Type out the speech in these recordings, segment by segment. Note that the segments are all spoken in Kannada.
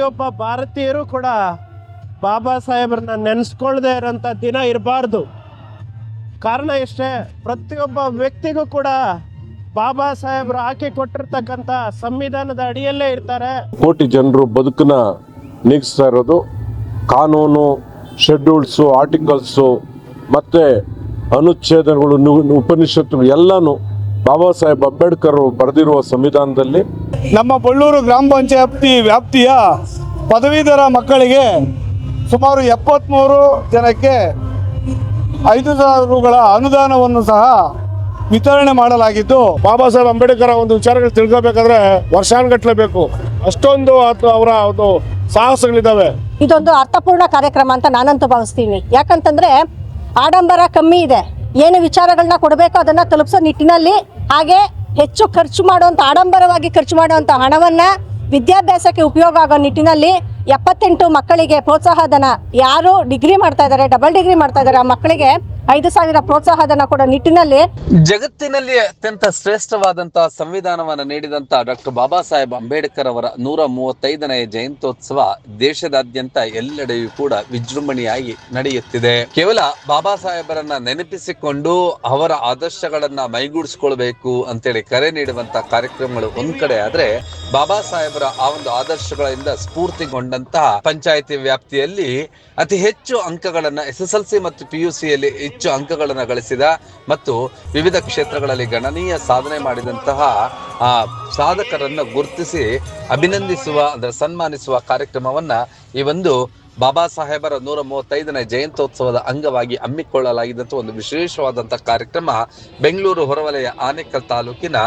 ಪ್ರತಿಯೊಬ್ಬ ಭಾರತೀಯರು ಕೂಡ ಬಾಬಾ ಸಾಹೇಬ್ರನ್ನ ನೆನೆಸ್ಕೊಳ್ದೇ ಇರೋಂಥ ದಿನ ಇರಬಾರ್ದು. ಕಾರಣ ಇಷ್ಟೇ, ಪ್ರತಿಯೊಬ್ಬ ವ್ಯಕ್ತಿಗೂ ಕೂಡ ಬಾಬಾ ಸಾಹೇಬ್ರು ಹಾಕಿ ಕೊಟ್ಟಿರ್ತಕ್ಕಂಥ ಸಂವಿಧಾನದ ಅಡಿಯಲ್ಲೇ ಇರ್ತಾರೆ. ಕೋಟಿ ಜನರು ಬದುಕನ್ನ ನೀಗಿಸ್ತಾ ಇರೋದು ಕಾನೂನು, ಶೆಡ್ಯೂಲ್ಸು, ಆರ್ಟಿಕಲ್ಸು ಮತ್ತು ಅನುಚ್ಛೇದಗಳು, ಉಪನಿಷತ್ತುಗಳು ಎಲ್ಲನೂ ಬಾಬಾ ಸಾಹೇಬ್ ಅಂಬೇಡ್ಕರ್ ಬರೆದಿರುವ ಸಂವಿಧಾನದಲ್ಲಿ. ನಮ್ಮ ಬಳ್ಳೂರು ಗ್ರಾಮ ಪಂಚಾಯತಿ ವ್ಯಾಪ್ತಿಯ ಪದವೀಧರ ಮಕ್ಕಳಿಗೆ ಸುಮಾರು 73 ಜನಕ್ಕೆ 5,000 ರೂಗಳ ಅನುದಾನವನ್ನು ಸಹ ವಿತರಣೆ ಮಾಡಲಾಗಿದ್ದು, ಬಾಬಾ ಸಾಹೇಬ್ ಅಂಬೇಡ್ಕರ್ ಒಂದು ವಿಚಾರಗಳು ತಿಳ್ಕೋಬೇಕಾದ್ರೆ ವರ್ಷಾನುಗಟ್ಟಲೆ ಬೇಕು. ಅಷ್ಟೊಂದು ಅವರ ಒಂದು ಸಾಹಸಗಳಿದ್ದಾವೆ. ಇದೊಂದು ಅರ್ಥಪೂರ್ಣ ಕಾರ್ಯಕ್ರಮ ಅಂತ ನಾನಂತೂ ಭಾವಿಸ್ತೀನಿ. ಯಾಕಂತಂದ್ರೆ ಆಡಂಬರ ಕಮ್ಮಿ ಇದೆ, ಏನು ವಿಚಾರಗಳನ್ನ ಕೊಡಬೇಕು ಅದನ್ನ ತಲುಪಿಸೋ ನಿಟ್ಟಿನಲ್ಲಿ, ಹಾಗೆ ಹೆಚ್ಚು ಖರ್ಚು ಮಾಡುವಂತ, ಆಡಂಬರವಾಗಿ ಖರ್ಚು ಮಾಡುವಂತ ಹಣವನ್ನ ವಿದ್ಯಾಭ್ಯಾಸಕ್ಕೆ ಉಪಯೋಗ ಆಗೋ ನಿಟ್ಟಿನಲ್ಲಿ 78 ಮಕ್ಕಳಿಗೆ ಪ್ರೋತ್ಸಾಹಧನ, ಯಾರು ಡಿಗ್ರಿ ಮಾಡ್ತಾ ಇದ್ದಾರೆ, ಡಬಲ್ ಡಿಗ್ರಿ ಮಾಡ್ತಾ ಇದ್ದಾರೆ, ಆ ಮಕ್ಕಳಿಗೆ 5,000 ಪ್ರೋತ್ಸಾಹಧನ ಕೊಡೋ ನಿಟ್ಟಿನಲ್ಲಿ ಜಗತ್ತಿನಲ್ಲಿ ಅತ್ಯಂತ ಶ್ರೇಷ್ಠವಾದಂತಹ ಸಂವಿಧಾನವನ್ನು ನೀಡಿದಂತ ಡಾಕ್ಟರ್ ಬಾಬಾ ಸಾಹೇಬ್ ಅಂಬೇಡ್ಕರ್ ಅವರ 135ನೇ ಜಯಂತ್ಯೋತ್ಸವ ದೇಶದಾದ್ಯಂತ ಎಲ್ಲೆಡೆಯೂ ಕೂಡ ವಿಜೃಂಭಣೆಯಾಗಿ ನಡೆಯುತ್ತಿದೆ. ಕೇವಲ ಬಾಬಾ ಸಾಹೇಬರನ್ನ ನೆನಪಿಸಿಕೊಂಡು ಅವರ ಆದರ್ಶಗಳನ್ನ ಮೈಗೂಡಿಸಿಕೊಳ್ಬೇಕು ಅಂತೇಳಿ ಕರೆ ನೀಡುವಂತಹ ಕಾರ್ಯಕ್ರಮಗಳು ಒಂದ್ ಕಡೆ ಆದ್ರೆ, ಬಾಬಾ ಸಾಹೇಬರ ಆ ಒಂದು ಆದರ್ಶಗಳಿಂದ ಸ್ಫೂರ್ತಿಗೊಂಡಂತಹ ಪಂಚಾಯಿತಿ ವ್ಯಾಪ್ತಿಯಲ್ಲಿ ಅತಿ ಹೆಚ್ಚು ಅಂಕಗಳನ್ನ SSLC ಮತ್ತು PUC ಯಲ್ಲಿ ಹೆಚ್ಚು ಅಂಕಗಳನ್ನು ಗಳಿಸಿದ ಮತ್ತು ವಿವಿಧ ಕ್ಷೇತ್ರಗಳಲ್ಲಿ ಗಣನೀಯ ಸಾಧನೆ ಮಾಡಿದಂತಹ ಸಾಧಕರನ್ನು ಗುರುತಿಸಿ ಅಭಿನಂದಿಸುವ, ಅದರ ಸನ್ಮಾನಿಸುವ ಕಾರ್ಯಕ್ರಮವನ್ನ ಈ ಒಂದು ಬಾಬಾ ಸಾಹೇಬರ 135ನೇ ಜಯಂತ್ಯೋತ್ಸವದ ಅಂಗವಾಗಿ ಹಮ್ಮಿಕೊಳ್ಳಲಾಗಿದ್ದಂಥ ಒಂದು ವಿಶೇಷವಾದಂತಹ ಕಾರ್ಯಕ್ರಮ ಬೆಂಗಳೂರು ಹೊರವಲಯ ಆನೇಕಲ್ ತಾಲೂಕಿನ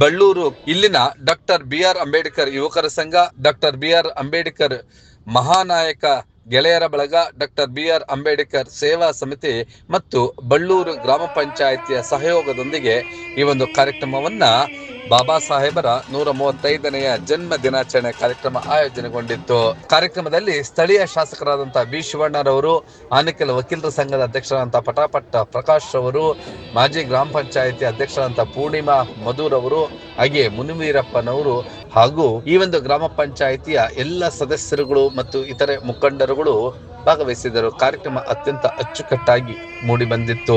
ಬಳ್ಳೂರು ಇಲ್ಲಿನ ಡಾಕ್ಟರ್ BR ಅಂಬೇಡ್ಕರ್ ಯುವಕರ ಸಂಘ, ಡಾಕ್ಟರ್ BR ಅಂಬೇಡ್ಕರ್ ಮಹಾನಾಯಕ ಗೆಳೆಯರ ಬಳಗ, ಡಾಕ್ಟರ್ BR ಅಂಬೇಡ್ಕರ್ ಸೇವಾ ಸಮಿತಿ ಮತ್ತು ಬಳ್ಳೂರು ಗ್ರಾಮ ಪಂಚಾಯಿತಿಯ ಸಹಯೋಗದೊಂದಿಗೆ ಈ ಒಂದು ಕಾರ್ಯಕ್ರಮವನ್ನ ಬಾಬಾ ಸಾಹೇಬರ 135ನೆಯ ಜನ್ಮ ದಿನಾಚರಣೆ ಕಾರ್ಯಕ್ರಮ ಆಯೋಜನೆಗೊಂಡಿತ್ತು. ಕಾರ್ಯಕ್ರಮದಲ್ಲಿ ಸ್ಥಳೀಯ ಶಾಸಕರಾದಂತಹ B ಶಿವಣ್ಣರವರು, ಆನೇಕಲ್ ವಕೀಲರ ಸಂಘದ ಅಧ್ಯಕ್ಷರಾದಂತಹ ಪಟಾಪಟ್ಟ ಪ್ರಕಾಶ್ ರವರು, ಮಾಜಿ ಗ್ರಾಮ ಪಂಚಾಯಿತಿ ಅಧ್ಯಕ್ಷರಾದಂತಹ ಪೂರ್ಣಿಮಾ ಮಧುರ್ ಅವರು, ಹಾಗೆ ಮುನಿವೀರಪ್ಪನವರು ಹಾಗೂ ಈ ಒಂದು ಗ್ರಾಮ ಪಂಚಾಯಿತಿಯ ಎಲ್ಲ ಸದಸ್ಯರುಗಳು ಮತ್ತು ಇತರೆ ಮುಖಂಡರುಗಳು ಭಾಗವಹಿಸಿದರು. ಕಾರ್ಯಕ್ರಮ ಅತ್ಯಂತ ಅಚ್ಚುಕಟ್ಟಾಗಿ ಮೂಡಿ ಬಂದಿತ್ತು.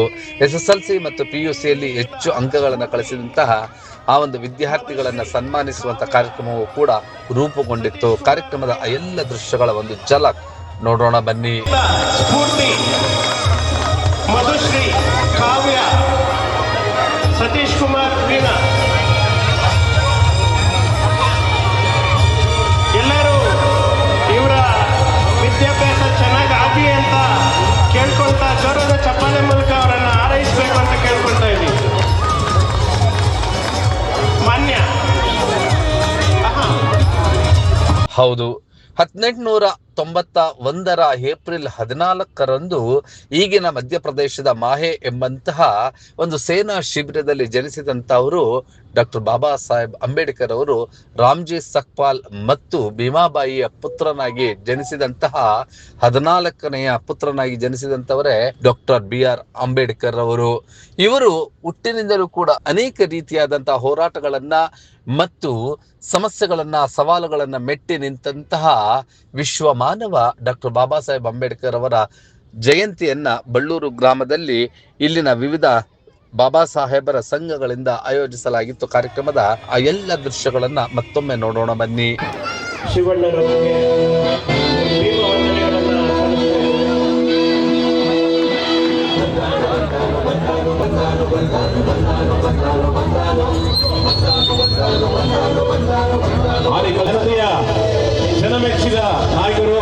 SSLC ಮತ್ತು PUC ಯಲ್ಲಿ ಹೆಚ್ಚು ಅಂಕಗಳನ್ನು ಗಳಿಸಿದಂತಹ ಆ ಒಂದು ವಿದ್ಯಾರ್ಥಿಗಳನ್ನ ಸನ್ಮಾನಿಸುವಂತ ಕಾರ್ಯಕ್ರಮವು ಕೂಡ ರೂಪುಗೊಂಡಿತ್ತು. ಕಾರ್ಯಕ್ರಮದ ಎಲ್ಲ ದೃಶ್ಯಗಳ ಒಂದು ಝಲಕ್ ನೋಡೋಣ ಬನ್ನಿ. ಸ್ಫೂರ್ತಿ, ಮಧುಶ್ರೀ, ಕಾವ್ಯ, ಸತೀಶ್ ಕುಮಾರ್, ವೀಣಾ ಎಲ್ಲರೂ ಇವರ ವಿದ್ಯಾಭ್ಯಾಸ ಚೆನ್ನಾಗಿ ಆಗಲಿ ಅಂತ ಕೇಳ್ಕೊಳ್ತಾ ಜೋರದ ಚಪ್ಪಾಳೆ ಮೂಲಕ ಅವರನ್ನು ಹಾರೈಸಬೇಕು ಅಂತ ಕೇಳ್ಕೊಳ್ತಾ ಇದ್ದೀವಿ. ಮಾನ್ಯ ಹೌದು, 1891 ಏಪ್ರಿಲ್ 14ರಂದು ಈಗಿನ ಮಧ್ಯಪ್ರದೇಶದ ಮಾಹೆ ಎಂಬಂತಹ ಒಂದು ಸೇನಾ ಶಿಬಿರದಲ್ಲಿ ಜನಿಸಿದಂತವರು ಡಾಕ್ಟರ್ ಬಾಬಾ ಸಾಹೇಬ್ ಅಂಬೇಡ್ಕರ್ ಅವರು ರಾಮ್ಜಿ ಸಕ್ಪಾಲ್ ಮತ್ತು ಭೀಮಾಬಾಯಿಯ ಪುತ್ರನಾಗಿ ಜನಿಸಿದಂತಹ 14ನೆಯ ಪುತ್ರನಾಗಿ ಜನಿಸಿದಂತವರೇ ಡಾಕ್ಟರ್ BR ಅಂಬೇಡ್ಕರ್ ಅವರು. ಇವರು ಹುಟ್ಟಿನಿಂದಲೂ ಕೂಡ ಅನೇಕ ರೀತಿಯಾದಂತಹ ಹೋರಾಟಗಳನ್ನ ಮತ್ತು ಸಮಸ್ಯೆಗಳನ್ನ, ಸವಾಲುಗಳನ್ನ ಮೆಟ್ಟಿ ನಿಂತಹ ವಿಶ್ವ ಮಾನವ ಡಾಕ್ಟರ್ ಬಾಬಾ ಸಾಹೇಬ್ ಅಂಬೇಡ್ಕರ್ ಅವರ ಜಯಂತಿಯನ್ನ ಬಳ್ಳೂರು ಗ್ರಾಮದಲ್ಲಿ ಇಲ್ಲಿನ ವಿವಿಧ ಬಾಬಾ ಸಾಹೇಬರ ಸಂಘಗಳಿಂದ ಆಯೋಜಿಸಲಾಗಿತ್ತು. ಕಾರ್ಯಕ್ರಮದ ಆ ಎಲ್ಲ ದೃಶ್ಯಗಳನ್ನ ಮತ್ತೊಮ್ಮೆ ನೋಡೋಣ ಬನ್ನಿ. ಶಿವಣ್ಣರವರಿಗೆ ಜನಮೆಚ್ಚಿದ ನಾಯಕರು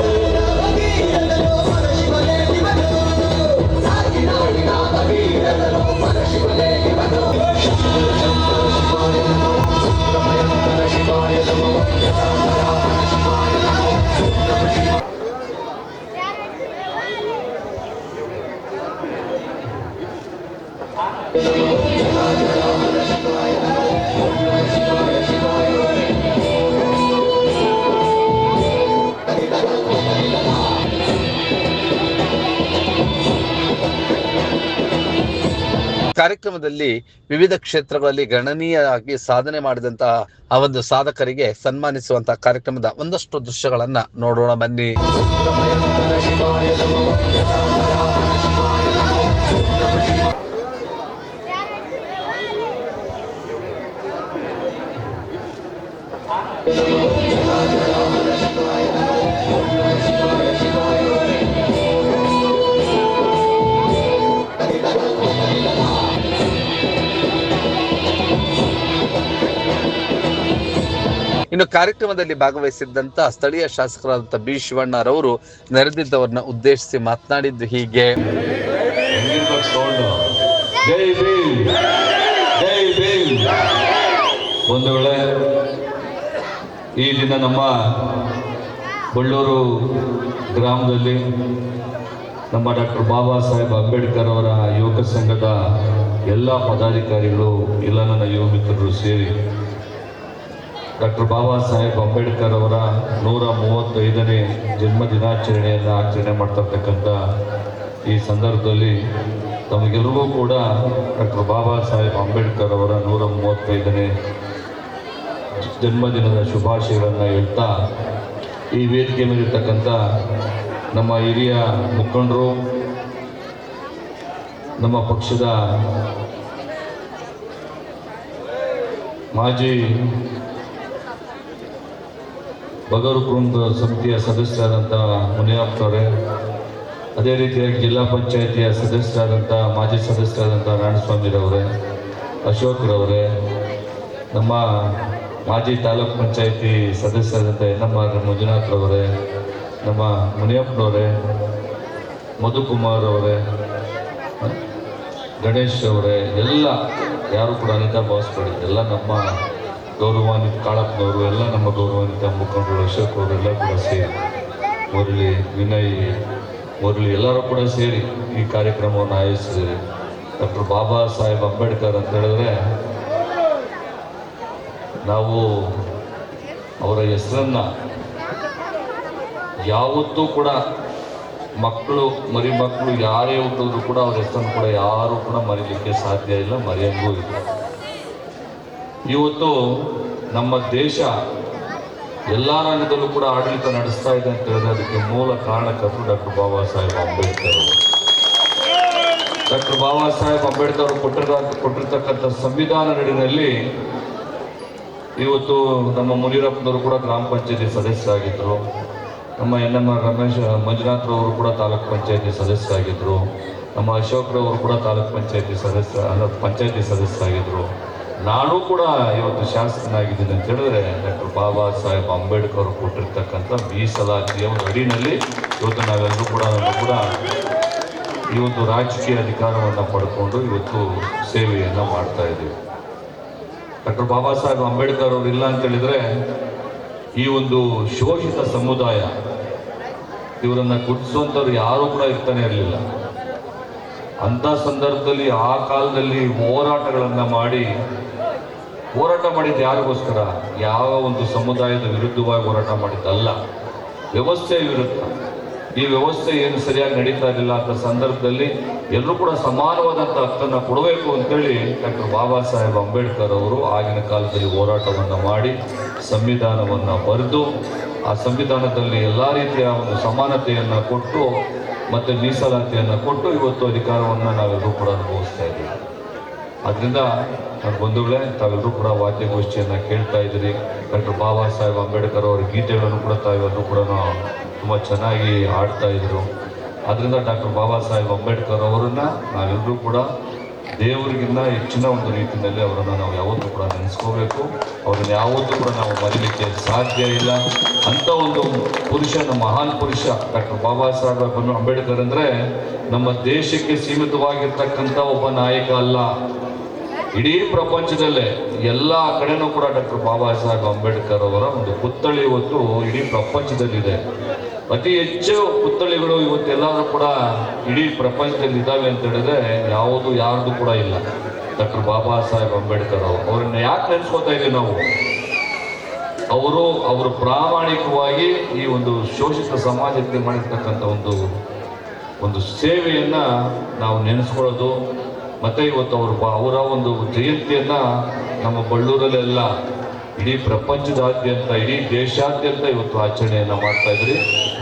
ಕಾರ್ಯಕ್ರಮದಲ್ಲಿ ವಿವಿಧ ಕ್ಷೇತ್ರಗಳಲ್ಲಿ ಗಣನೀಯವಾಗಿ ಸಾಧನೆ ಮಾಡಿದಂತಹ ಆ ಒಂದು ಸಾಧಕರಿಗೆ ಸನ್ಮಾನಿಸುವಂತಹ ಕಾರ್ಯಕ್ರಮದ ಒಂದಷ್ಟು ದೃಶ್ಯಗಳನ್ನ ನೋಡೋಣ ಬನ್ನಿ. ಇನ್ನು ಕಾರ್ಯಕ್ರಮದಲ್ಲಿ ಭಾಗವಹಿಸಿದ್ದಂತ ಸ್ಥಳೀಯ ಶಾಸಕರಾದಂಥ ಬಿ ಶಿವಣ್ಣರವರು ನೆರೆದಿದ್ದವರನ್ನ ಉದ್ದೇಶಿಸಿ ಮಾತನಾಡಿದ್ದು ಹೀಗೆ. ಬಂಧುಗಳೇ, ಈ ದಿನ ನಮ್ಮ ಬಳ್ಳೂರು ಗ್ರಾಮದಲ್ಲಿ ನಮ್ಮ ಡಾಕ್ಟರ್ ಬಾಬಾ ಸಾಹೇಬ್ ಅಂಬೇಡ್ಕರ್ ಅವರ ಯುವಕ ಸಂಘದ ಎಲ್ಲ ಪದಾಧಿಕಾರಿಗಳು, ಎಲ್ಲ ನನ್ನ ಯುವ ಮಿತ್ರರು ಸೇರಿ ಡಾಕ್ಟರ್ ಬಾಬಾ ಸಾಹೇಬ್ ಅಂಬೇಡ್ಕರ್ ಅವರ 135ನೇ ಜನ್ಮ ದಿನಾಚರಣೆಯನ್ನು ಆಚರಣೆ ಮಾಡ್ತಿರ್ತಕ್ಕಂಥ ಈ ಸಂದರ್ಭದಲ್ಲಿ ತಮಗೆಲ್ಲರಿಗೂ ಕೂಡ ಡಾಕ್ಟರ್ ಬಾಬಾ ಸಾಹೇಬ್ ಅಂಬೇಡ್ಕರ್ ಅವರ 135ನೇ ಜನ್ಮದಿನದ ಶುಭಾಶಯಗಳನ್ನು ಹೇಳ್ತಾ, ಈ ವೇದಿಕೆ ಮೇಲಿರ್ತಕ್ಕಂಥ ನಮ್ಮ ಹಿರಿಯ ಮುಖಂಡರು, ನಮ್ಮ ಪಕ್ಷದ ಮಾಜಿ ಬಗರುಕುಂಡ ಸಮಿತಿಯ ಸದಸ್ಯರಾದಂಥ ಮುನಿಯಪ್ಪನವರೇ, ಅದೇ ರೀತಿಯಾಗಿ ಜಿಲ್ಲಾ ಪಂಚಾಯಿತಿಯ ಸದಸ್ಯರಾದಂಥ ಮಾಜಿ ಸದಸ್ಯರಾದಂಥ ನಾರಾಯಣಸ್ವಾಮಿರವರೇ, ಅಶೋಕ್ರವರೇ, ನಮ್ಮ ಮಾಜಿ ತಾಲೂಕ್ ಪಂಚಾಯಿತಿ ಸದಸ್ಯರಾದಂಥ ಎನ್.ಎಂ.ಆರ್. ಮಂಜುನಾಥ್ರವರೇ, ನಮ್ಮ ಮುನಿಯಪ್ಪನವರೇ, ಮಧುಕುಮಾರ್ ಅವರೇ, ಗಣೇಶ್ ಅವರೇ, ಎಲ್ಲ ಯಾರು ಕೂಡ ಅನಿತಾ ಬಾಸ್ಬೇಡಿ, ಎಲ್ಲ ನಮ್ಮ ಗೌರವಾನ್ವಿತ ಕಾಳಪ್ಪನವರು, ಎಲ್ಲ ನಮ್ಮ ಗೌರವಾನ್ವಿತ ಮುಖಂಡರು, ಅಶೋಕ್ ಅವರೆಲ್ಲ ಕೂಡ ಸೇರಿ, ಮುರಳಿ, ವಿನಯ್, ಮುರಳಿ ಎಲ್ಲರೂ ಕೂಡ ಸೇರಿ ಈ ಕಾರ್ಯಕ್ರಮವನ್ನು ಆಯೋಜಿಸಿದ್ದಾರೆ. ಡಾಕ್ಟರ್ ಬಾಬಾ ಸಾಹೇಬ್ ಅಂಬೇಡ್ಕರ್ ಅಂತ ಹೇಳಿದ್ರೆ ನಾವು ಅವರ ಹೆಸರನ್ನು ಯಾವತ್ತೂ ಕೂಡ ಮಕ್ಕಳು, ಮರಿ ಮಕ್ಕಳು ಯಾರೇ ಹುಟ್ಟಿದ್ರು ಕೂಡ ಅವ್ರ ಹೆಸರನ್ನು ಕೂಡ ಯಾರೂ ಕೂಡ ಮರೀಲಿಕ್ಕೆ ಸಾಧ್ಯ ಇಲ್ಲ, ಮರೆಯಂಗೂ ಇಲ್ಲ. ಇವತ್ತು ನಮ್ಮ ದೇಶ ಎಲ್ಲ ರಂಗದಲ್ಲೂ ಕೂಡ ಆಡಳಿತ ನಡೆಸ್ತಾ ಇದೆ ಅಂತ ಹೇಳಿದ್ರೆ ಅದಕ್ಕೆ ಮೂಲ ಕಾರಣಕರ್ತರು ಡಾಕ್ಟರ್ ಬಾಬಾ ಸಾಹೇಬ್ ಅಂಬೇಡ್ಕರ್ ಅವರು. ಡಾಕ್ಟರ್ ಬಾಬಾ ಸಾಹೇಬ್ ಅಂಬೇಡ್ಕರ್ ಅವರು ಕೊಟ್ಟಿರ್ತಕ್ಕಂಥ ಸಂವಿಧಾನ ನಡಿನಲ್ಲಿ ಇವತ್ತು ನಮ್ಮ ಮುನಿರಪ್ಪನವರು ಕೂಡ ಗ್ರಾಮ ಪಂಚಾಯತಿ ಸದಸ್ಯರಾಗಿದ್ದರು, ನಮ್ಮ ಎನ್.ಎಂ.ಆರ್. ರಮೇಶ್ ಮಂಜುನಾಥ್ರವರು ಕೂಡ ತಾಲೂಕ್ ಪಂಚಾಯತಿ ಸದಸ್ಯರಾಗಿದ್ದರು, ನಮ್ಮ ಅಶೋಕ್ರವರು ಕೂಡ ತಾಲೂಕ್ ಪಂಚಾಯತಿ ಸದಸ್ಯರಾಗಿದ್ದರು. ನಾನು ಕೂಡ ಇವತ್ತು ಶಾಸಕನಾಗಿದ್ದೀನಿ ಅಂತ ಹೇಳಿದ್ರೆ ಡಾಕ್ಟರ್ ಬಾಬಾ ಸಾಹೇಬ್ ಅಂಬೇಡ್ಕರ್ ಅವರು ಕೊಟ್ಟಿರ್ತಕ್ಕಂಥ ಮೀಸಲಾತಿಯ ಒಂದು ಅಡಿನಲ್ಲಿ ಇವತ್ತು ನಾವೆಲ್ಲರೂ ಕೂಡ ಈ ಒಂದು ರಾಜಕೀಯ ಅಧಿಕಾರವನ್ನು ಪಡ್ಕೊಂಡು ಇವತ್ತು ಸೇವೆಯನ್ನು ಮಾಡ್ತಾ ಇದ್ದೀವಿ. ಡಾಕ್ಟರ್ ಬಾಬಾ ಸಾಹೇಬ್ ಅಂಬೇಡ್ಕರ್ ಅವರು ಇಲ್ಲ ಅಂತ ಹೇಳಿದ್ರೆ ಈ ಒಂದು ಶೋಷಿತ ಸಮುದಾಯ ಇವರನ್ನು ಗುರುತಿಸುವಂಥವ್ರು ಯಾರೂ ಕೂಡ ಇರ್ತಾನೆ ಇರಲಿಲ್ಲ. ಅಂಥ ಸಂದರ್ಭದಲ್ಲಿ ಆ ಕಾಲದಲ್ಲಿ ಹೋರಾಟಗಳನ್ನು ಮಾಡಿದ್ದು ಯಾರಿಗೋಸ್ಕರ? ಯಾವ ಒಂದು ಸಮುದಾಯದ ವಿರುದ್ಧವಾಗಿ ಹೋರಾಟ ಮಾಡಿದ್ದಲ್ಲ, ವ್ಯವಸ್ಥೆಯ ವಿರುದ್ಧ. ಈ ವ್ಯವಸ್ಥೆ ಏನು ಸರಿಯಾಗಿ ನಡೀತಾ ಇರಲಿಲ್ಲ ಅಂತ ಸಂದರ್ಭದಲ್ಲಿ ಎಲ್ಲರೂ ಕೂಡ ಸಮಾನವಾದಂಥ ಹಕ್ಕನ್ನು ಕೊಡಬೇಕು ಅಂತೇಳಿ ಡಾಕ್ಟರ್ ಬಾಬಾ ಸಾಹೇಬ್ ಅಂಬೇಡ್ಕರ್ ಅವರು ಆಗಿನ ಕಾಲದಲ್ಲಿ ಹೋರಾಟವನ್ನು ಮಾಡಿ ಸಂವಿಧಾನವನ್ನು ಬರೆದು, ಆ ಸಂವಿಧಾನದಲ್ಲಿ ಎಲ್ಲ ರೀತಿಯ ಒಂದು ಸಮಾನತೆಯನ್ನು ಕೊಟ್ಟು ಮತ್ತು ಮೀಸಲಾತಿಯನ್ನು ಕೊಟ್ಟು ಇವತ್ತು ಅಧಿಕಾರವನ್ನು ನಾವೆಲ್ಲರೂ ಕೂಡ ಅನುಭವಿಸ್ತಾ ಇದ್ದೀವಿ. ಆದ್ದರಿಂದ ಬಂಧುಗಳೇ, ತಾವೆಲ್ಲರೂ ಕೂಡ ವಾದ್ಯಗೋಷ್ಠಿಯನ್ನು ಕೇಳ್ತಾ ಇದ್ದೀರಿ. ಡಾಕ್ಟರ್ ಬಾಬಾ ಸಾಹೇಬ್ ಅಂಬೇಡ್ಕರ್ ಅವರ ಗೀತೆಗಳನ್ನು ಕೂಡ ತಾವೆಲ್ಲರೂ ಕೂಡ ತುಂಬ ಚೆನ್ನಾಗಿ ಆಡ್ತಾ ಇದ್ರು. ಆದ್ದರಿಂದ ಡಾಕ್ಟರ್ ಬಾಬಾ ಸಾಹೇಬ್ ಅಂಬೇಡ್ಕರ್ ಅವರನ್ನು ನಾವೆಲ್ಲರೂ ಕೂಡ ದೇವರಿಗಿಂತ ಹೆಚ್ಚಿನ ಒಂದು ರೀತಿಯಲ್ಲಿ ಅವರನ್ನು ನಾವು ಯಾವತ್ತೂ ಕೂಡ ನೆನೆಸ್ಕೋಬೇಕು. ಅವರನ್ನು ಯಾವತ್ತೂ ಕೂಡ ನಾವು ಮರೀಲಿಕ್ಕೆ ಸಾಧ್ಯ ಇಲ್ಲ. ಅಂಥ ಒಂದು ಪುರುಷನ, ಮಹಾನ್ ಪುರುಷ ಡಾಕ್ಟರ್ ಬಾಬಾ ಸಾಹೇಬ್ ಅಂಬೇಡ್ಕರ್ ಅಂದರೆ ನಮ್ಮ ದೇಶಕ್ಕೆ ಸೀಮಿತವಾಗಿರ್ತಕ್ಕಂಥ ಒಬ್ಬ ನಾಯಕ ಅಲ್ಲ, ಇಡೀ ಪ್ರಪಂಚದಲ್ಲೇ ಎಲ್ಲ ಕಡೆನೂ ಕೂಡ ಡಾಕ್ಟರ್ ಬಾಬಾ ಸಾಹೇಬ್ ಅಂಬೇಡ್ಕರ್ ಅವರ ಒಂದು ಪುತ್ಥಳಿ ಇವತ್ತು ಇಡೀ ಪ್ರಪಂಚದಲ್ಲಿದೆ. ಅತಿ ಹೆಚ್ಚು ಪುತ್ಥಳಿಗಳು ಇವತ್ತೆಲ್ಲರೂ ಕೂಡ ಇಡೀ ಪ್ರಪಂಚದಲ್ಲಿ ಇದ್ದಾವೆ ಅಂತ ಹೇಳಿದ್ರೆ ಯಾರ್ದು ಕೂಡ ಇಲ್ಲ. ಡಾಕ್ಟರ್ ಬಾಬಾ ಸಾಹೇಬ್ ಅಂಬೇಡ್ಕರ್ ಅವರನ್ನ ಯಾಕೆ ನೆನೆಸ್ಕೊತಾ ಇದ್ದೀವಿ ನಾವು? ಅವರು ಪ್ರಾಮಾಣಿಕವಾಗಿ ಈ ಒಂದು ಶೋಷಿತ ಸಮಾಜಕ್ಕೆ ಮಾಡಿರ್ತಕ್ಕಂಥ ಒಂದು ಸೇವೆಯನ್ನು ನಾವು ನೆನೆಸ್ಕೊಳ್ಳೋದು, ಮತ್ತೆ ಇವತ್ತು ಅವರ ಒಂದು ಜಯಂತಿಯನ್ನ ನಮ್ಮ ಬಳ್ಳೂರಲ್ಲೆಲ್ಲ ಇಡೀ ಪ್ರಪಂಚದಾದ್ಯಂತ ಇಡೀ ದೇಶಾದ್ಯಂತ ಇವತ್ತು ಆಚರಣೆಯನ್ನ ಮಾಡ್ತಾ ಇದ್ರಿ.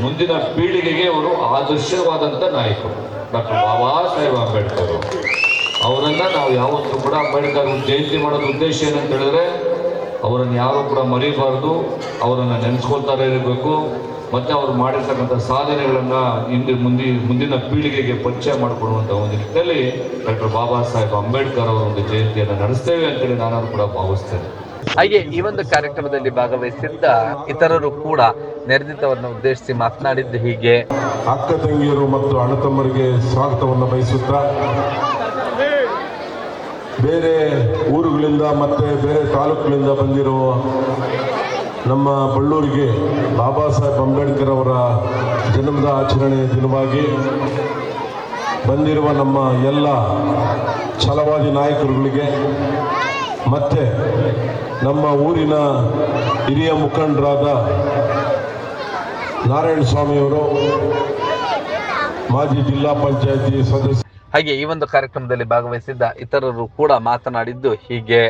ಮುಂದಿನ ಪೀಳಿಗೆಗೆ ಅವರು ಆದರ್ಶವಾದಂಥ ನಾಯಕರು ಡಾಕ್ಟರ್ ಬಾಬಾ ಸಾಹೇಬ್ ಅಂಬೇಡ್ಕರ್ ಅವರನ್ನ ನಾವು ಯಾವತ್ತೂ ಕೂಡ ಅಂಬೇಡ್ಕರ್ ಜಯಂತಿ ಮಾಡೋದು ಉದ್ದೇಶ ಏನಂತ ಹೇಳಿದ್ರೆ ಅವರನ್ನು ಯಾರು ಕೂಡ ಮರಿಬಾರ್ದು, ಅವರನ್ನು ನೆನೆಸ್ಕೊಳ್ತಾರೆ ಇರಬೇಕು. ಮತ್ತೆ ಅವರು ಮಾಡಿರ್ತಕ್ಕಂಥ ಸಾಧನೆಗಳನ್ನ ಮುಂದಿನ ಪೀಳಿಗೆಗೆ ಪರಿಚಯ ಮಾಡಿಕೊಡುವಂಥ ಒಂದು ನಿಟ್ಟಿನಲ್ಲಿ ಡಾಕ್ಟರ್ ಬಾಬಾ ಸಾಹೇಬ್ ಅಂಬೇಡ್ಕರ್ ಅವರ ಒಂದು ಜಯಂತಿಯನ್ನು ನಡೆಸ್ತೇವೆ ಅಂತೇಳಿ ನಾನು ಕೂಡ ಭಾವಿಸ್ತೇನೆ. ಹಾಗೆ ಈ ಒಂದು ಕಾರ್ಯಕ್ರಮದಲ್ಲಿ ಭಾಗವಹಿಸಿದ್ದ ಇತರರು ಕೂಡ ನೆರೆದಿದ್ದವರನ್ನ ಉದ್ದೇಶಿಸಿ ಮಾತನಾಡಿದ್ದು ಹೀಗೆ. ಅಕ್ಕ ತಂಗಿಯರು ಮತ್ತು ಅಣ್ಣ ತಮ್ಮರಿಗೆ ಸ್ವಾಗತವನ್ನು ಬಯಸುತ್ತಾ ಬೇರೆ ಊರುಗಳಿಂದ ಮತ್ತು ಬೇರೆ ತಾಲೂಕುಗಳಿಂದ ಬಂದಿರುವ ನಮ್ಮ ಬಳ್ಳೂರಿಗೆ ಬಾಬಾ ಸಾಹೇಬ್ ಅಂಬೇಡ್ಕರ್ ಅವರ ಜನ್ಮದ ಆಚರಣೆಯ ದಿನವಾಗಿ ಬಂದಿರುವ ನಮ್ಮ ಎಲ್ಲ ಛಲವಾದಿ ನಾಯಕರುಗಳಿಗೆ ಮತ್ತು ನಮ್ಮ ಊರಿನ ಹಿರಿಯ ಮುಖಂಡರಾದ ನಾರಾಯಣ ಸ್ವಾಮಿಯವರು, ಮಾಜಿ ಜಿಲ್ಲಾ ಪಂಚಾಯತಿ ಸದಸ್ಯ. ಹಾಗೆ ಈ ಒಂದು ಕಾರ್ಯಕ್ರಮದಲ್ಲಿ ಭಾಗವಹಿಸಿದ್ದ ಇತರರು ಕೂಡ ಮಾತನಾಡಿದ್ದು ಹೀಗೆ.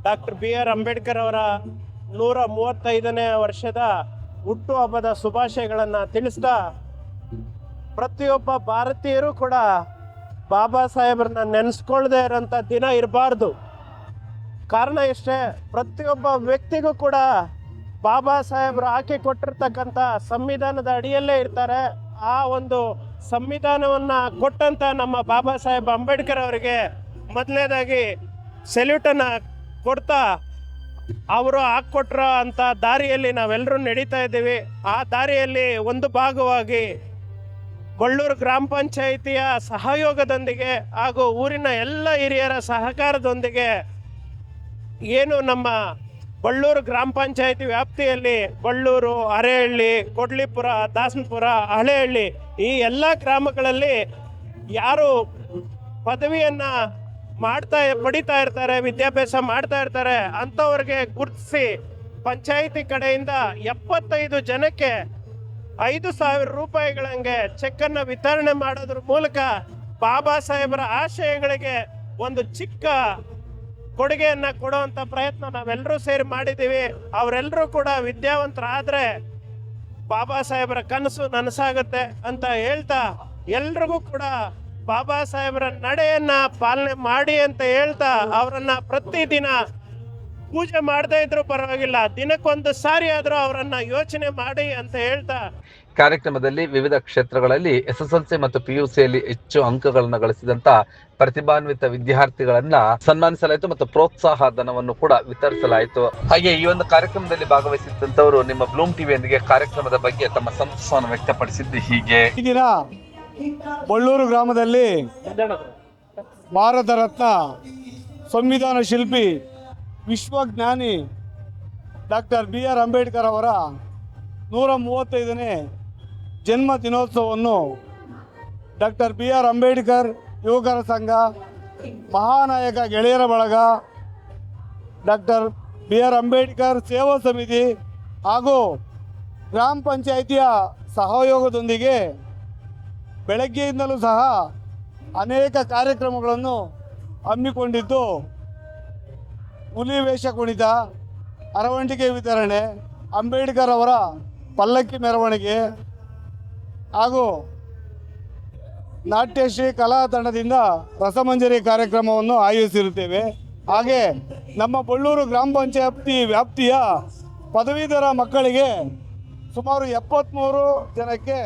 ಡಾಕ್ಟರ್ BR ಅಂಬೇಡ್ಕರ್ ಅವರ 135ನೇ ವರ್ಷದ ಹುಟ್ಟುಹಬ್ಬದ ಶುಭಾಶಯಗಳನ್ನು ತಿಳಿಸ್ತಾ ಪ್ರತಿಯೊಬ್ಬ ಭಾರತೀಯರು ಕೂಡ ಬಾಬಾ ಸಾಹೇಬ್ರನ್ನ ನೆನೆಸ್ಕೊಳ್ದೇ ಇರೋಂಥ ದಿನ ಇರಬಾರ್ದು. ಕಾರಣ ಇಷ್ಟೇ, ಪ್ರತಿಯೊಬ್ಬ ವ್ಯಕ್ತಿಗೂ ಕೂಡ ಬಾಬಾ ಸಾಹೇಬರು ಹಾಕಿ ಕೊಟ್ಟಿರ್ತಕ್ಕಂಥ ಸಂವಿಧಾನದ ಅಡಿಯಲ್ಲೇ ಇರ್ತಾರೆ. ಆ ಒಂದು ಸಂವಿಧಾನವನ್ನು ಕೊಟ್ಟಂಥ ನಮ್ಮ ಬಾಬಾ ಸಾಹೇಬ್ ಅಂಬೇಡ್ಕರ್ ಅವರಿಗೆ ಮೊದಲನೇದಾಗಿ ಸೆಲ್ಯೂಟನ್ನು ಕೊಡ್ತಾ ಅವರು ಹಾಕ್ಕೊಟ್ರೋ ಅಂಥ ದಾರಿಯಲ್ಲಿ ನಾವೆಲ್ಲರೂ ನಡೀತಾ ಇದ್ದೀವಿ. ಆ ದಾರಿಯಲ್ಲಿ ಒಂದು ಭಾಗವಾಗಿ ಬಳ್ಳೂರು ಗ್ರಾಮ ಪಂಚಾಯಿತಿಯ ಸಹಯೋಗದೊಂದಿಗೆ ಹಾಗೂ ಊರಿನ ಎಲ್ಲ ಹಿರಿಯರ ಸಹಕಾರದೊಂದಿಗೆ ಏನು ನಮ್ಮ ಬಳ್ಳೂರು ಗ್ರಾಮ ಪಂಚಾಯಿತಿ ವ್ಯಾಪ್ತಿಯಲ್ಲಿ ಬಳ್ಳೂರು, ಅರೇಹಳ್ಳಿ, ಕೊಡ್ಲಿಪುರ, ದಾಸನಪುರ, ಹಳೆಹಳ್ಳಿ ಈ ಎಲ್ಲ ಗ್ರಾಮಗಳಲ್ಲಿ ಯಾರು ಪದವಿಯನ್ನು ಪಡಿತಾ ಇರ್ತಾರೆ, ವಿದ್ಯಾಭ್ಯಾಸ ಮಾಡ್ತಾ ಇರ್ತಾರೆ ಅಂಥವ್ರಿಗೆ ಗುರುತಿಸಿ ಪಂಚಾಯಿತಿ ಕಡೆಯಿಂದ 75 ಜನಕ್ಕೆ 5,000 ರೂಪಾಯಿಗಳಂಗೆ ಚೆಕ್ಕನ್ನು ವಿತರಣೆ ಮಾಡೋದ್ರ ಮೂಲಕ ಬಾಬಾ ಸಾಹೇಬರ ಆಶಯಗಳಿಗೆ ಒಂದು ಚಿಕ್ಕ ಕೊಡುಗೆಯನ್ನು ಕೊಡುವಂಥ ಪ್ರಯತ್ನ ನಾವೆಲ್ಲರೂ ಸೇರಿ ಮಾಡಿದ್ದೀವಿ. ಅವರೆಲ್ಲರೂ ಕೂಡ ವಿದ್ಯಾವಂತರಾದರೆ ಬಾಬಾ ಸಾಹೇಬರ ಕನಸು ನನಸಾಗುತ್ತೆ ಅಂತ ಹೇಳ್ತಾ ಎಲ್ರಿಗೂ ಕೂಡ ಬಾಬಾ ಸಾಹೇಬರ ನಡೆಯನ್ನು ಪಾಲನೆ ಮಾಡಿ ಅಂತ ಹೇಳ್ತಾ ಅವರನ್ನು ಪ್ರತಿದಿನ ಪೂಜೆ ಮಾಡದೇ ಇದ್ರೂ ಪರವಾಗಿಲ್ಲ, ದಿನಕ್ಕೊಂದು ಸಾರಿ ಆದರೂ ಅವರನ್ನು ಯೋಚನೆ ಮಾಡಿ ಅಂತ ಹೇಳ್ತಾ ಕಾರ್ಯಕ್ರಮದಲ್ಲಿ ವಿವಿಧ ಕ್ಷೇತ್ರಗಳಲ್ಲಿ SSLC ಮತ್ತು PUCಯಲ್ಲಿ ಹೆಚ್ಚು ಅಂಕಗಳನ್ನು ಗಳಿಸಿದಂತ ಪ್ರತಿಭಾನ್ವಿತ ವಿದ್ಯಾರ್ಥಿಗಳನ್ನ ಸನ್ಮಾನಿಸಲಾಯಿತು ಮತ್ತು ಪ್ರೋತ್ಸಾಹ ಧನವನ್ನು ಕೂಡ ವಿತರಿಸಲಾಯಿತು. ಹಾಗೆ ಈ ಒಂದು ಕಾರ್ಯಕ್ರಮದಲ್ಲಿ ಭಾಗವಹಿಸಿದಂತವರು ನಿಮ್ಮ ಬ್ಲೂಮ್ ಟಿವಿಯೊಂದಿಗೆ ಕಾರ್ಯಕ್ರಮದ ಬಗ್ಗೆ ತಮ್ಮ ಸಂತಸವನ್ನು ವ್ಯಕ್ತಪಡಿಸಿದ್ದು ಹೀಗೆ. ಈ ದಿನ ಬಳ್ಳೂರು ಗ್ರಾಮದಲ್ಲಿ ಭಾರತ ರತ್ನ ಸಂವಿಧಾನ ಶಿಲ್ಪಿ ವಿಶ್ವಜ್ಞಾನಿ ಡಾಕ್ಟರ್ BR ಅಂಬೇಡ್ಕರ್ ಅವರ 135ನೇ ಜನ್ಮ ದಿನೋತ್ಸವವನ್ನು ಡಾಕ್ಟರ್ BR ಅಂಬೇಡ್ಕರ್ ಯುವಕರ ಸಂಘ, ಮಹಾನಾಯಕ ಗೆಳೆಯರ ಬಳಗ, ಡಾಕ್ಟರ್ BR ಅಂಬೇಡ್ಕರ್ ಸೇವಾ ಸಮಿತಿ ಹಾಗೂ ಗ್ರಾಮ ಪಂಚಾಯಿತಿಯ ಸಹಯೋಗದೊಂದಿಗೆ ಬೆಳಗ್ಗೆಯಿಂದಲೂ ಸಹ ಅನೇಕ ಕಾರ್ಯಕ್ರಮಗಳನ್ನು ಹಮ್ಮಿಕೊಂಡಿದ್ದು, ಹುಲಿ ವೇಷ ಕುಣಿತ, ಅರವಂಟಿಕೆ ವಿತರಣೆ, ಅಂಬೇಡ್ಕರ್ ಅವರ ಪಲ್ಲಕ್ಕಿ ಮೆರವಣಿಗೆ ಹಾಗೂ ನಾಟ್ಯಶ್ರೀ ಕಲಾ ತಂಡದಿಂದ ರಸಮಂಜರಿ ಕಾರ್ಯಕ್ರಮವನ್ನು ಆಯೋಜಿಸಿರುತ್ತೇವೆ. ಹಾಗೆ ನಮ್ಮ ಬಳ್ಳೂರು ಗ್ರಾಮ ಪಂಚಾಯತಿ ವ್ಯಾಪ್ತಿಯ ಪದವೀಧರ ಮಕ್ಕಳಿಗೆ ಸುಮಾರು 73 ಜನಕ್ಕೆ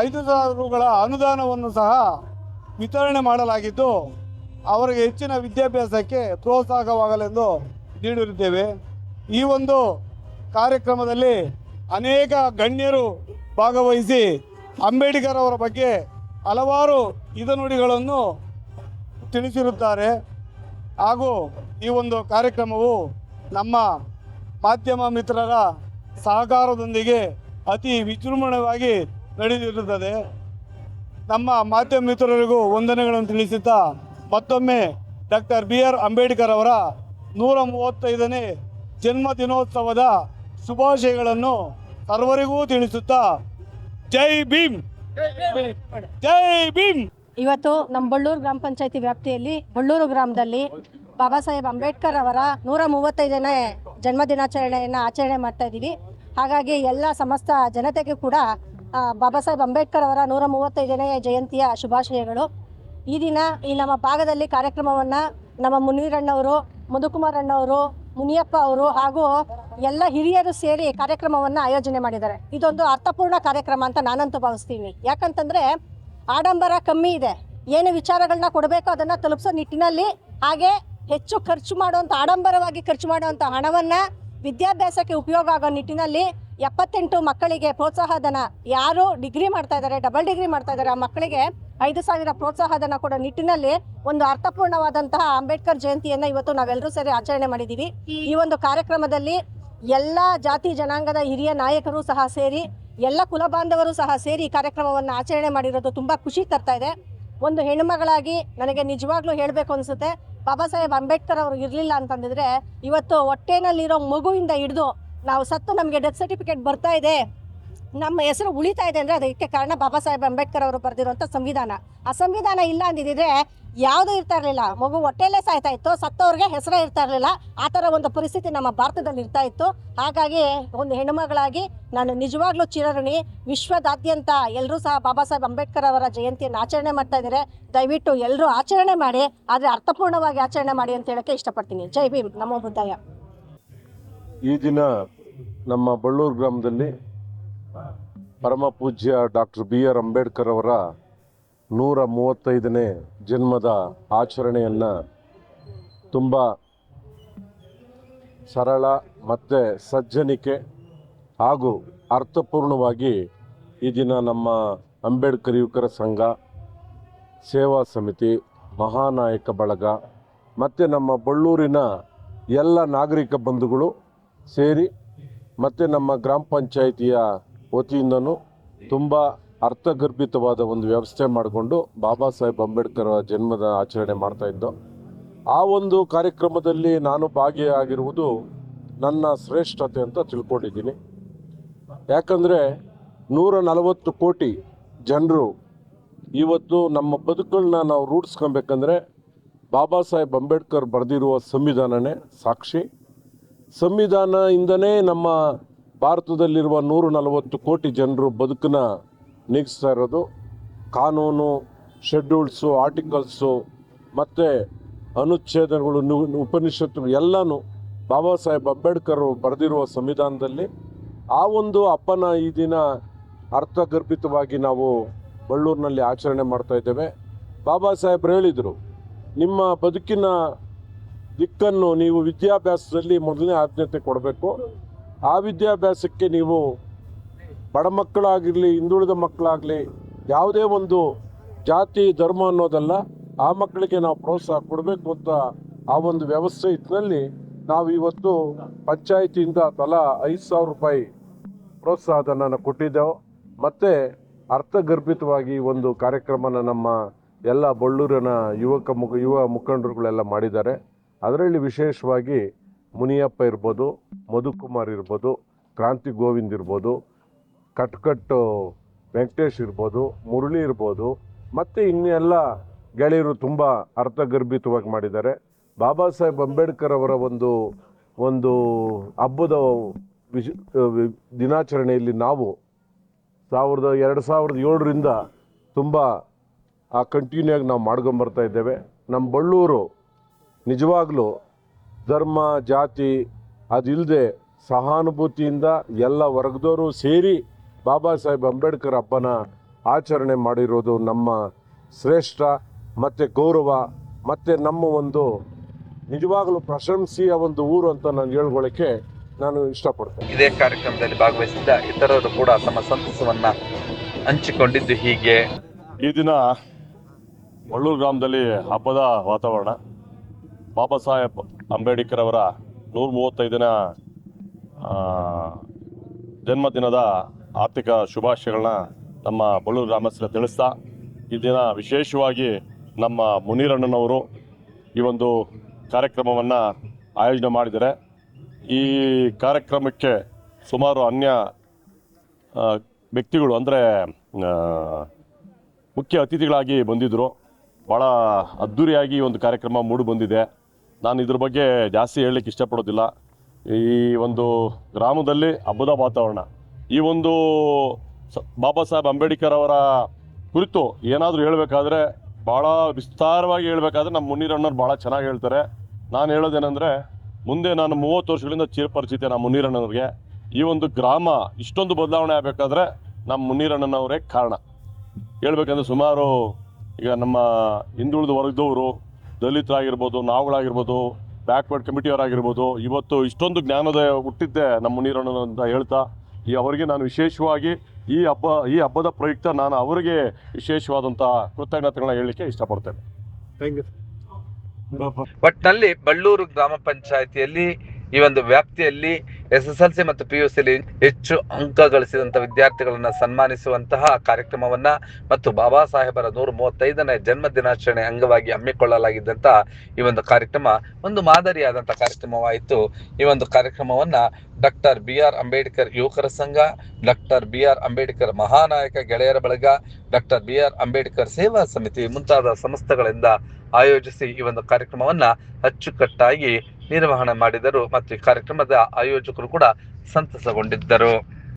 5,000 ರೂಗಳ ಅನುದಾನವನ್ನು ಸಹ ವಿತರಣೆ ಮಾಡಲಾಗಿದ್ದು, ಅವರಿಗೆ ಹೆಚ್ಚಿನ ವಿದ್ಯಾಭ್ಯಾಸಕ್ಕೆ ಪ್ರೋತ್ಸಾಹವಾಗಲೆಂದು ನೀಡಿರುತ್ತೇವೆ. ಈ ಒಂದು ಕಾರ್ಯಕ್ರಮದಲ್ಲಿ ಅನೇಕ ಗಣ್ಯರು ಭಾಗವಹಿಸಿ ಅಂಬೇಡ್ಕರ್ ಅವರ ಬಗ್ಗೆ ಹಲವಾರು ಹಿತನುಡಿಗಳನ್ನು ತಿಳಿಸಿರುತ್ತಾರೆ. ಹಾಗೂ ಈ ಒಂದು ಕಾರ್ಯಕ್ರಮವು ನಮ್ಮ ಮಾಧ್ಯಮ ಮಿತ್ರರ ಸಹಕಾರದೊಂದಿಗೆ ಅತಿ ವಿಜೃಂಭಣವಾಗಿ ನಡೆದಿರುತ್ತದೆ. ನಮ್ಮ ಮಾಧ್ಯಮ ಮಿತ್ರರಿಗೂ ವಂದನೆಗಳನ್ನು ತಿಳಿಸುತ್ತಾ ಮತ್ತೊಮ್ಮೆ ಡಾಕ್ಟರ್ BR ಅಂಬೇಡ್ಕರ್ ಅವರ 135ನೇ ಜನ್ಮ ದಿನೋತ್ಸವದ ಶುಭಾಶಯಗಳನ್ನು ಸರ್ವರಿಗೂ ತಿಳಿಸುತ್ತಾ ಜೈ ಭೀಮ್, ಜೈ ಭೀಮ್. ಇವತ್ತು ನಮ್ಮ ಬಳ್ಳೂರು ಗ್ರಾಮ ಪಂಚಾಯತಿ ವ್ಯಾಪ್ತಿಯಲ್ಲಿ ಬಳ್ಳೂರು ಗ್ರಾಮದಲ್ಲಿ ಬಾಬಾ ಸಾಹೇಬ್ ಅಂಬೇಡ್ಕರ್ ಅವರ 135ನೇ ಜನ್ಮದಿನಾಚರಣೆಯನ್ನು ಆಚರಣೆ ಮಾಡ್ತಾ ಇದ್ದೀವಿ. ಹಾಗಾಗಿ ಎಲ್ಲ ಸಮಸ್ತ ಜನತೆಗೆ ಕೂಡ ಬಾಬಾ ಸಾಹೇಬ್ ಅಂಬೇಡ್ಕರ್ ಅವರ 135ನೇ ಜಯಂತಿಯ ಶುಭಾಶಯಗಳು. ಈ ದಿನ ಈ ನಮ್ಮ ಭಾಗದಲ್ಲಿ ಕಾರ್ಯಕ್ರಮವನ್ನು ನಮ್ಮ ಮುನೀರಣ್ಣವರು, ಮಧುಕುಮಾರ್ ಅಣ್ಣವರು, ಮುನಿಯಪ್ಪ ಅವರು ಹಾಗೂ ಎಲ್ಲ ಹಿರಿಯರು ಸೇರಿ ಕಾರ್ಯಕ್ರಮವನ್ನು ಆಯೋಜನೆ ಮಾಡಿದ್ದಾರೆ. ಇದೊಂದು ಅರ್ಥಪೂರ್ಣ ಕಾರ್ಯಕ್ರಮ ಅಂತ ನಾನಂತೂ ಭಾವಿಸ್ತೀನಿ. ಯಾಕಂತಂದರೆ ಆಡಂಬರ ಕಮ್ಮಿ ಇದೆ, ಏನು ವಿಚಾರಗಳನ್ನ ಕೊಡಬೇಕು ಅದನ್ನು ತಲುಪಿಸೋ ನಿಟ್ಟಿನಲ್ಲಿ, ಹಾಗೆ ಹೆಚ್ಚು ಖರ್ಚು ಮಾಡುವಂಥ ಆಡಂಬರವಾಗಿ ಖರ್ಚು ಮಾಡುವಂಥ ಹಣವನ್ನು ವಿದ್ಯಾಭ್ಯಾಸಕ್ಕೆ ಉಪಯೋಗ ಆಗೋ ನಿಟ್ಟಿನಲ್ಲಿ 78 ಮಕ್ಕಳಿಗೆ ಪ್ರೋತ್ಸಾಹಧನ, ಯಾರು ಡಿಗ್ರಿ ಮಾಡ್ತಾ ಇದ್ದಾರೆ, ಡಬಲ್ ಡಿಗ್ರಿ ಮಾಡ್ತಾ ಇದ್ದಾರೆ, ಆ ಮಕ್ಕಳಿಗೆ 5,000 ಪ್ರೋತ್ಸಾಹಧನ ಕೊಡೋ ನಿಟ್ಟಿನಲ್ಲಿ ಒಂದು ಅರ್ಥಪೂರ್ಣವಾದಂತಹ ಅಂಬೇಡ್ಕರ್ ಜಯಂತಿಯನ್ನು ಇವತ್ತು ನಾವೆಲ್ಲರೂ ಸೇರಿ ಆಚರಣೆ ಮಾಡಿದ್ದೀವಿ. ಈ ಒಂದು ಕಾರ್ಯಕ್ರಮದಲ್ಲಿ ಎಲ್ಲ ಜಾತಿ ಜನಾಂಗದ ಹಿರಿಯ ನಾಯಕರು ಸಹ ಸೇರಿ, ಎಲ್ಲ ಕುಲ ಬಾಂಧವರು ಸಹ ಸೇರಿ ಈ ಕಾರ್ಯಕ್ರಮವನ್ನು ಆಚರಣೆ ಮಾಡಿರೋದು ತುಂಬ ಖುಷಿ ತರ್ತಾ ಇದೆ. ಒಂದು ಹೆಣ್ಣುಮಗಳಾಗಿ ನನಗೆ ನಿಜವಾಗ್ಲೂ ಹೇಳಬೇಕು ಅನಿಸುತ್ತೆ, ಬಾಬಾ ಸಾಹೇಬ್ ಅಂಬೇಡ್ಕರ್ ಅವರು ಇರಲಿಲ್ಲ ಅಂತಂದಿದ್ರೆ ಇವತ್ತು ಹೊಟ್ಟೆನಲ್ಲಿರೋ ಮಗುವಿಂದ ಹಿಡಿದು ನಾವು ಸತ್ತು ನಮಗೆ ಡೆತ್ ಸರ್ಟಿಫಿಕೇಟ್ ಬರ್ತಾ ಇದೆ, ನಮ್ಮ ಹೆಸರು ಉಳಿತಾ ಇದೆ ಅಂದರೆ ಅದಕ್ಕೆ ಕಾರಣ ಬಾಬಾ ಸಾಹೇಬ್ ಅಂಬೇಡ್ಕರ್ ಅವರು ಬರೆದಿರುವಂಥ ಸಂವಿಧಾನ. ಆ ಸಂವಿಧಾನ ಇಲ್ಲ ಅಂದಿದ್ರೆ ಯಾವುದೂ ಇರ್ತಾ ಇರಲಿಲ್ಲ, ಮಗು ಹೊಟ್ಟೆಯಲ್ಲೇ ಸಾಯ್ತಾ ಇತ್ತು, ಸತ್ತವ್ರಿಗೆ ಹೆಸರೇ ಇರ್ತಾ ಇರಲಿಲ್ಲ. ಆ ಥರ ಒಂದು ಪರಿಸ್ಥಿತಿ ನಮ್ಮ ಭಾರತದಲ್ಲಿ ಇರ್ತಾ ಇತ್ತು. ಹಾಗಾಗಿ ಒಂದು ಹೆಣ್ಣುಮಗಳಾಗಿ ನಾನು ನಿಜವಾಗ್ಲೂ ಚಿರಋಣಿ. ವಿಶ್ವದಾದ್ಯಂತ ಎಲ್ಲರೂ ಸಹ ಬಾಬಾ ಸಾಹೇಬ್ ಅಂಬೇಡ್ಕರ್ ಅವರ ಜಯಂತಿಯನ್ನು ಆಚರಣೆ ಮಾಡ್ತಾ ಇದ್ದಾರೆ. ದಯವಿಟ್ಟು ಎಲ್ಲರೂ ಆಚರಣೆ ಮಾಡಿ, ಆದರೆ ಅರ್ಥಪೂರ್ಣವಾಗಿ ಆಚರಣೆ ಮಾಡಿ ಅಂತ ಹೇಳೋಕ್ಕೆ ಇಷ್ಟಪಡ್ತೀನಿ. ಜೈ ಭೀಮ್, ನಮೋ ಬುದ್ಧಾಯ. ಈ ದಿನ ನಮ್ಮ ಬಳ್ಳೂರು ಗ್ರಾಮದಲ್ಲಿ ಪರಮ ಪೂಜ್ಯ ಡಾಕ್ಟರ್ BR ಅಂಬೇಡ್ಕರ್ ಅವರ 135ನೇ ಜನ್ಮದ ಆಚರಣೆಯನ್ನು ತುಂಬ ಸರಳ ಮತ್ತು ಸಜ್ಜನಿಕೆ ಹಾಗೂ ಅರ್ಥಪೂರ್ಣವಾಗಿ ಈ ದಿನ ನಮ್ಮ ಅಂಬೇಡ್ಕರ್ ಯುವಕರ ಸಂಘ, ಸೇವಾ ಸಮಿತಿ, ಮಹಾನಾಯಕ ಬಳಗ ಮತ್ತು ನಮ್ಮ ಬಳ್ಳೂರಿನ ಎಲ್ಲ ನಾಗರಿಕ ಬಂಧುಗಳು ಸೇರಿ ಮತ್ತು ನಮ್ಮ ಗ್ರಾಮ ಪಂಚಾಯಿತಿಯ ವತಿಯಿಂದನೂ ತುಂಬ ಅರ್ಥಗರ್ಭಿತವಾದ ಒಂದು ವ್ಯವಸ್ಥೆ ಮಾಡಿಕೊಂಡು ಬಾಬಾ ಸಾಹೇಬ್ ಅಂಬೇಡ್ಕರ್ ಜನ್ಮದ ಆಚರಣೆ ಮಾಡ್ತಾಯಿದ್ದೋ. ಆ ಒಂದು ಕಾರ್ಯಕ್ರಮದಲ್ಲಿ ನಾನು ಭಾಗಿಯಾಗಿರುವುದು ನನ್ನ ಶ್ರೇಷ್ಠತೆ ಅಂತ ತಿಳ್ಕೊಂಡಿದ್ದೀನಿ. ಯಾಕಂದರೆ 140 ಕೋಟಿ ಜನರು ಇವತ್ತು ನಮ್ಮ ಬದುಕುಗಳನ್ನ ನಾವು ರೂಢಿಸ್ಕೊಬೇಕಂದ್ರೆ ಬಾಬಾ ಸಾಹೇಬ್ ಅಂಬೇಡ್ಕರ್ ಬರೆದಿರುವ ಸಂವಿಧಾನನೇ ಸಾಕ್ಷಿ. ಸಂವಿಧಾನದಿಂದನೇ ನಮ್ಮ ಭಾರತದಲ್ಲಿರುವ 140 ಕೋಟಿ ಜನರು ಬದುಕನ್ನ ನೀಗಿಸ್ತಾ ಇರೋದು. ಕಾನೂನು, ಶೆಡ್ಯೂಲ್ಸು, ಆರ್ಟಿಕಲ್ಸು ಮತ್ತು ಅನುಚ್ಛೇದಗಳು, ಉಪನಿಷತ್ತುಗಳು ಎಲ್ಲನೂ ಬಾಬಾ ಸಾಹೇಬ್ ಅಂಬೇಡ್ಕರ್ ಬರೆದಿರುವ ಸಂವಿಧಾನದಲ್ಲಿ. ಆ ಒಂದು ಅಪ್ಪನ ಈ ದಿನ ಅರ್ಥಗರ್ಭಿತವಾಗಿ ನಾವು ಬಳ್ಳೂರಿನಲ್ಲಿ ಆಚರಣೆ ಮಾಡ್ತಾ ಇದ್ದೇವೆ. ಬಾಬಾ ಸಾಹೇಬ್ರು ಹೇಳಿದರು, ನಿಮ್ಮ ಬದುಕಿನ ದಿಕ್ಕನ್ನು ನೀವು ವಿದ್ಯಾಭ್ಯಾಸದಲ್ಲಿ ಮೊದಲನೇ ಆದ್ಯತೆ ಕೊಡಬೇಕು. ಆ ವಿದ್ಯಾಭ್ಯಾಸಕ್ಕೆ ನೀವು ಬಡ ಮಕ್ಕಳಾಗಿರಲಿ, ಹಿಂದುಳಿದ ಮಕ್ಕಳಾಗಲಿ, ಯಾವುದೇ ಒಂದು ಜಾತಿ ಧರ್ಮ ಅನ್ನೋದಲ್ಲ, ಆ ಮಕ್ಕಳಿಗೆ ನಾವು ಪ್ರೋತ್ಸಾಹ ಕೊಡಬೇಕು ಅಂತ ಆ ಒಂದು ವ್ಯವಸ್ಥೆ ಇದ್ದಲ್ಲಿ ನಾವು ಇವತ್ತು ಪಂಚಾಯಿತಿಯಿಂದ ತಲಾ 5,000 ರೂಪಾಯಿ ಪ್ರೋತ್ಸಾಹಧನ ಕೊಟ್ಟಿದ್ದೆವು. ಮತ್ತು ಅರ್ಥಗರ್ಭಿತವಾಗಿ ಒಂದು ಕಾರ್ಯಕ್ರಮನ ನಮ್ಮ ಎಲ್ಲ ಬಳ್ಳೂರಿನ ಯುವ ಮುಖಂಡರುಗಳೆಲ್ಲ ಮಾಡಿದ್ದಾರೆ. ಅದರಲ್ಲಿ ವಿಶೇಷವಾಗಿ ಮುನಿಯಪ್ಪ ಇರ್ಬೋದು, ಮಧುಕುಮಾರ್ ಇರ್ಬೋದು, ಕ್ರಾಂತಿ ಗೋವಿಂದ್ ಇರ್ಬೋದು, ಕಟ್ಕಟ್ಟು ವೆಂಕಟೇಶ್ ಇರ್ಬೋದು, ಮುರಳಿ ಇರ್ಬೋದು, ಮತ್ತು ಇನ್ನೆಲ್ಲ ಗೆಳೆಯರು ತುಂಬ ಅರ್ಥಗರ್ಭಿತವಾಗಿ ಮಾಡಿದ್ದಾರೆ. ಬಾಬಾ ಸಾಹೇಬ್ ಅಂಬೇಡ್ಕರ್ ಅವರ ಒಂದು ಹಬ್ಬದ ದಿನಾಚರಣೆಯಲ್ಲಿ ನಾವು 2007ರಿಂದ ತುಂಬ ಕಂಟಿನ್ಯೂ ಆಗಿ ನಾವು ಮಾಡ್ಕೊಂಬರ್ತಾ ಇದ್ದೇವೆ. ನಮ್ಮ ಬಳ್ಳೂರು ನಿಜವಾಗ್ಲೂ ಧರ್ಮ ಜಾತಿ ಅದಿಲ್ಲದೆ ಸಹಾನುಭೂತಿಯಿಂದ ಎಲ್ಲ ವರ್ಗದವರು ಸೇರಿ ಬಾಬಾ ಸಾಹೇಬ್ ಅಂಬೇಡ್ಕರ್ ಹಬ್ಬನ ಆಚರಣೆ ಮಾಡಿರೋದು ನಮ್ಮ ಶ್ರೇಷ್ಠ ಮತ್ತು ಗೌರವ ಮತ್ತು ನಮ್ಮ ಒಂದು ನಿಜವಾಗಲೂ ಪ್ರಶಂಸೆಯ ಒಂದು ಊರು ಅಂತ ನಾನು ಹೇಳ್ಕೊಳ್ಳೋಕ್ಕೆ ನಾನು ಇಷ್ಟಪಡ್ತೇನೆ. ಇದೇ ಕಾರ್ಯಕ್ರಮದಲ್ಲಿ ಭಾಗವಹಿಸಿದ್ದ ಇತರರು ಕೂಡ ತಮ್ಮ ಸಂತಸವನ್ನ ಹಂಚಿಕೊಂಡಿದ್ದು ಹೀಗೆ. ಈ ದಿನ ಬಳ್ಳೂರು ಗ್ರಾಮದಲ್ಲಿ ಹಬ್ಬದ ವಾತಾವರಣ. ಬಾಬಾ ಸಾಹೇಬ್ ಅಂಬೇಡ್ಕರ್ ಅವರ 135ನೇ ಜನ್ಮದಿನದ ಆರ್ಥಿಕ ಶುಭಾಶಯಗಳನ್ನ ನಮ್ಮ ಬಳ್ಳೂರು ಗ್ರಾಮಸ್ಥರು ತಿಳಿಸ್ತಾ, ಈ ದಿನ ವಿಶೇಷವಾಗಿ ನಮ್ಮ ಮುನೀರಣ್ಣನವರು ಈ ಒಂದು ಕಾರ್ಯಕ್ರಮವನ್ನು ಆಯೋಜನೆ ಮಾಡಿದ್ದಾರೆ. ಈ ಕಾರ್ಯಕ್ರಮಕ್ಕೆ ಸುಮಾರು ಅನ್ಯ ವ್ಯಕ್ತಿಗಳು ಅಂದರೆ ಮುಖ್ಯ ಅತಿಥಿಗಳಾಗಿ ಬಂದಿದ್ದರು. ಭಾಳ ಅದ್ಧೂರಿಯಾಗಿ ಈ ಒಂದು ಕಾರ್ಯಕ್ರಮ ಮೂಡಿ ಬಂದಿದೆ. ನಾನು ಇದ್ರ ಬಗ್ಗೆ ಜಾಸ್ತಿ ಹೇಳಲಿಕ್ಕೆ ಇಷ್ಟಪಡೋದಿಲ್ಲ. ಈ ಒಂದು ಗ್ರಾಮದಲ್ಲಿ ಹಬ್ಬದ ವಾತಾವರಣ, ಈ ಒಂದು ಬಾಬಾ ಸಾಹೇಬ್ ಅಂಬೇಡ್ಕರ್ ಅವರ ಕುರಿತು ಏನಾದರೂ ಹೇಳಬೇಕಾದ್ರೆ, ಭಾಳ ವಿಸ್ತಾರವಾಗಿ ಹೇಳಬೇಕಾದ್ರೆ ನಮ್ಮ ಮುನ್ನೀರಣ್ಣವ್ರು ಭಾಳ ಚೆನ್ನಾಗಿ ಹೇಳ್ತಾರೆ. ನಾನು ಹೇಳೋದೇನೆಂದರೆ, ಮುಂದೆ ನಾನು 30 ವರ್ಷಗಳಿಂದ ಚಿರಪರಿಚಿತೆ ನಮ್ಮ ಮುನ್ನೀರಣ್ಣವ್ರಿಗೆ. ಈ ಒಂದು ಗ್ರಾಮ ಇಷ್ಟೊಂದು ಬದಲಾವಣೆ ಆಗಬೇಕಾದ್ರೆ ನಮ್ಮ ಮುನ್ನೀರಣ್ಣನವರೇ ಕಾರಣ. ಹೇಳ್ಬೇಕಂದ್ರೆ ಸುಮಾರು ಈಗ ನಮ್ಮ ಹಿಂದುಳಿದ ವರ್ಗದವರು, ದಲಿತರಾಗಿರ್ಬೋದು, ನಾವುಗಳಾಗಿರ್ಬೋದು, ಬ್ಯಾಕ್ವರ್ಡ್ ಕಮಿಟಿಯವರಾಗಿರ್ಬೋದು, ಇವತ್ತು ಇಷ್ಟೊಂದು ಜ್ಞಾನೋದಯ ಹುಟ್ಟಿದ್ದೆ ನಮ್ಮ ಮುನ್ನೀರಣ್ಣನ ಅಂತ ಹೇಳ್ತಾ, ಅವರಿಗೆ ನಾನು ವಿಶೇಷವಾಗಿ ಈ ಹಬ್ಬದ ಪ್ರಯುಕ್ತ ನಾನು ಅವರಿಗೆ ವಿಶೇಷವಾದಂಥ ಕೃತಜ್ಞತೆಗಳನ್ನ ಹೇಳಲಿಕ್ಕೆ ಇಷ್ಟಪಡ್ತೇನೆ. ಒಟ್ಟಿನಲ್ಲಿ ಬಳ್ಳೂರು ಗ್ರಾಮ ಪಂಚಾಯಿತಿಯಲ್ಲಿ ಈ ಒಂದು ವ್ಯಾಪ್ತಿಯಲ್ಲಿ SSLC ಮತ್ತು PUC ಹೆಚ್ಚು ಅಂಕ ಗಳಿಸಿದಂತ ವಿದ್ಯಾರ್ಥಿಗಳನ್ನ ಸನ್ಮಾನಿಸುವಂತಹ ಕಾರ್ಯಕ್ರಮವನ್ನ ಮತ್ತು ಬಾಬಾ ಸಾಹೇಬರ 135ನೇ ಜನ್ಮ ದಿನಾಚರಣೆ ಅಂಗವಾಗಿ ಹಮ್ಮಿಕೊಳ್ಳಲಾಗಿದ್ದಂತ ಈ ಒಂದು ಕಾರ್ಯಕ್ರಮ ಒಂದು ಮಾದರಿಯಾದಂತಹ ಕಾರ್ಯಕ್ರಮವಾಯಿತು. ಈ ಒಂದು ಕಾರ್ಯಕ್ರಮವನ್ನ ಡಾಕ್ಟರ್ BR ಅಂಬೇಡ್ಕರ್ ಯುವಕರ ಸಂಘ, ಡಾಕ್ಟರ್ BR ಅಂಬೇಡ್ಕರ್ ಮಹಾನಾಯಕ ಗೆಳೆಯರ ಬಳಗ, ಡಾಕ್ಟರ್ BR ಅಂಬೇಡ್ಕರ್ ಸೇವಾ ಸಮಿತಿ ಮುಂತಾದ ಸಂಸ್ಥೆಗಳಿಂದ ಆಯೋಜಿಸಿ ಈ ಒಂದು ಕಾರ್ಯಕ್ರಮವನ್ನ ಅಚ್ಚುಕಟ್ಟಾಗಿ ನಿರ್ವಹಣೆ ಮಾಡಿದರು ಮತ್ತು ಈ ಕಾರ್ಯಕ್ರಮದ ಆಯೋಜಕರು ಕೂಡ ಸಂತಸಗೊಂಡಿದ್ದರು.